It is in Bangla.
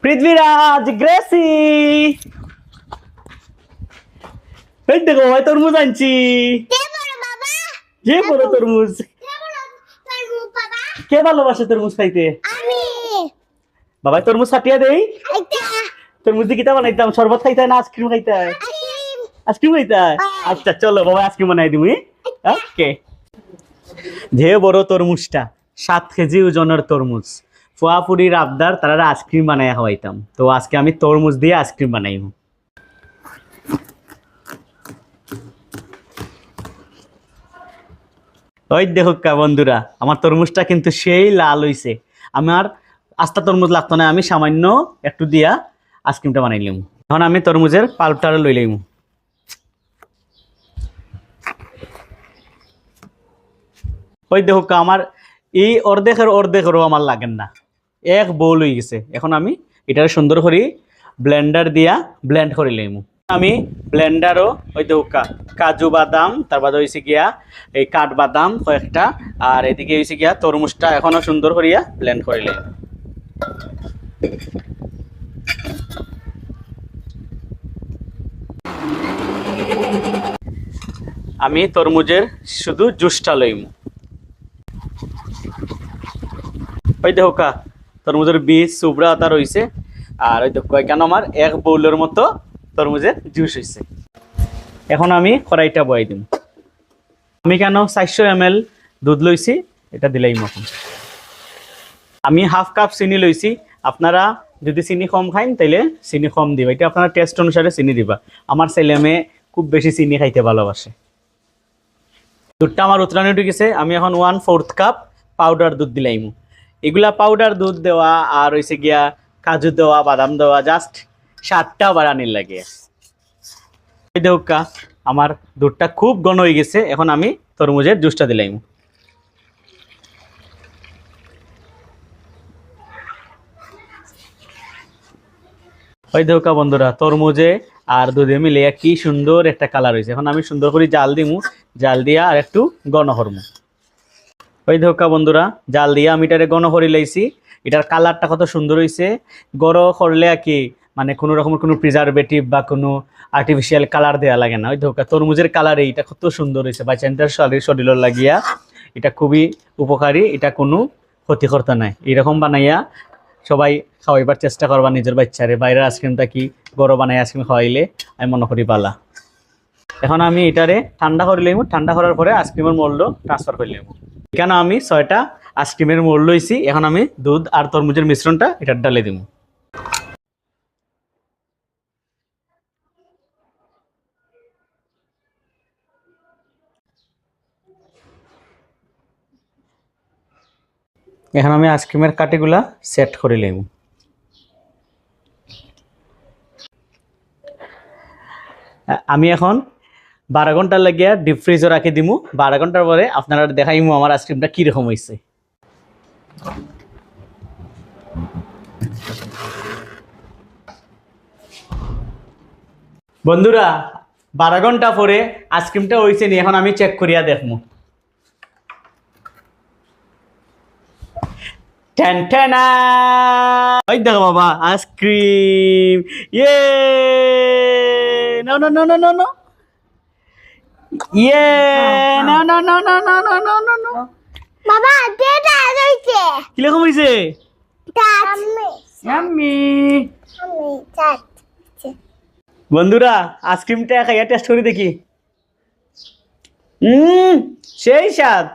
পৃথ্বীরাজ গ্রেসি, এই দেখো ভাই তরমুজ আনছি। কে বড় তরমুজ? কে ভালোবাসে তরমুজ খাইতে? বাবা তরমুজ কাটিয়া দেই। তরমুজ দিয়ে কিতা বানাইতাম? শরবত খাইতে না আইসক্রিম খাইতে? আইসক্রিম খাইতে। আচ্ছা চলো বাবা আইসক্রিম বানাই দিবি। ওকে। যে বড় তরমুজটা 7 কেজি ওজনের তরমুজ, ফুয়াপুরির আবদার তারা আইসক্রিম বানাই খাওয়াইতাম। তো আজকে আমি তরমুজ দিয়ে আইসক্রিম বানাইব। ওই দেখো বন্ধুরা, আমার তরমুজটা কিন্তু সেই লাল হইছে। আমার আস্তা তরমুজ লাগতো না, আমি সামান্য একটু দিয়া আইসক্রিমটা বানাইলাম। এখন আমি তরমুজের পাল্পটা লই লইম। ওই দেখো আমার এই অর্ধেকেরও আমার লাগেন না, এক বোল হয়ে গেছে। এখন আমি এটা সুন্দর করে ব্লেন্ডার দিয়া ব্লেন্ড করে লইম। আমি ব্লেন্ডারও ওই দেখো কাজু বাদাম, তারপর হয়েছে গিয়া এই কাঠবাদাম কয়েকটা, আর এদিকে হয়েছে গিয়া তরমুজটা এখনো সুন্দর করিয়া ব্লেন্ড করে লইম। আমি তরমুজের শুধু জুসটা লইম। ওই দেখো তরমুজের বীজ সুবরা আতা রয়েছে, আর ওই দেখো কেন আমার এক বউলের মতো তরমুজের জুস হয়েছে। এখন আমি কড়াইটা বয়াই দিম। আমি কেন 400 ml দুধ লইছি, এটা দিলাইম। এখন আমি হাফ কাপ চিনি লইছি। আপনারা যদি চিনি কম খাইন তাইলে চিনি কম দিবা, এটা আপনার টেস্ট অনুসারে চিনি দিবা। আমার ছেলে মেয়ে খুব বেশি চিনি খাইতে ভালোবাসে। দুধটা আমার উতরানি উঠে গেছে। আমি এখন 1/4 কাপ পাউডার দুধ দিলাইম। এগুলা পাউডার দুধ দেওয়া আর হয়েছে গিয়া কাজু দেওয়া, বাদাম দেওয়া, জাস্ট স্বাদটা বাড়ানির লাগে। আমার দুধটা খুব ঘন হয়ে গেছে। এখন আমি তরমুজের জুসটা দিলাম। ওই দেখো বন্ধুরা, তরমুজে আর দুধে মিলে কি সুন্দর একটা কালার হয়েছে। এখন আমি সুন্দর করে জাল দিমু, জাল দিয়া আর একটু ঘন করমু। ওই দেখো বন্ধুরা, জাল দিয়া আমি এটারে ঘন করে লাইছি। এটার কালারটা কত সুন্দর হয়েছে। গড় করলে আর কি মানে কোনো রকমের কোনো প্রিজারভেটিভ বা কোনো আর্টিফিশিয়াল কালার দেওয়া লাগে না। ওই ধোকা তরমুজের কালারে এটা কত সুন্দর হয়েছে। বাচ্চাদের শরীর লাগিয়া এটা খুবই উপকারী, এটা কোনো ক্ষতিকর্তা নাই। এরকম বানাইয়া সবাই খাওয়াইবার চেষ্টা করবা নিজের বাচ্চারে। বাইরের আইসক্রিমটা কি গড় বানাই আইসক্রিম খাওয়াইলে আমি মনে করি পালা। এখন আমি এটারে ঠান্ডা করে লইব। ঠান্ডা করার পরে আইসক্রিমের মোল্ড ট্রান্সফার করে লইব। এখানে আমি 6টা আইসক্রিমের মোল্ড লইছি। এখন আমি দুধ আর তরমুজের মিশ্রণটা এটা ডালে দিব। এখন আমি আইসক্রিমের কাটিগুলা সেট করে লইব। আমি এখন 12 ঘন্টা লাগিয়া ডিপ ফ্রিজে রাখি দিমু। 12 ঘন্টার পরে আপনারা দেখাইমু আমার আইসক্রিমটা কিরকম হয়েছে। বন্ধুরা 12 ঘন্টা পরে আইসক্রিমটা হয়েছে নি, এখন আমি চেক করিয়া দেখমু। ওই দেখো বাবা আইসক্রিম। ইয়ে no no no no no no, ইয়ে no no no no no no no no no. বাবা এটা হইছে কিরকম হয়েছে? ইয়াম্মি বন্ধুরা আইসক্রিমটা খাইয়া টেস্ট করে দেখি। সেই স্বাদ।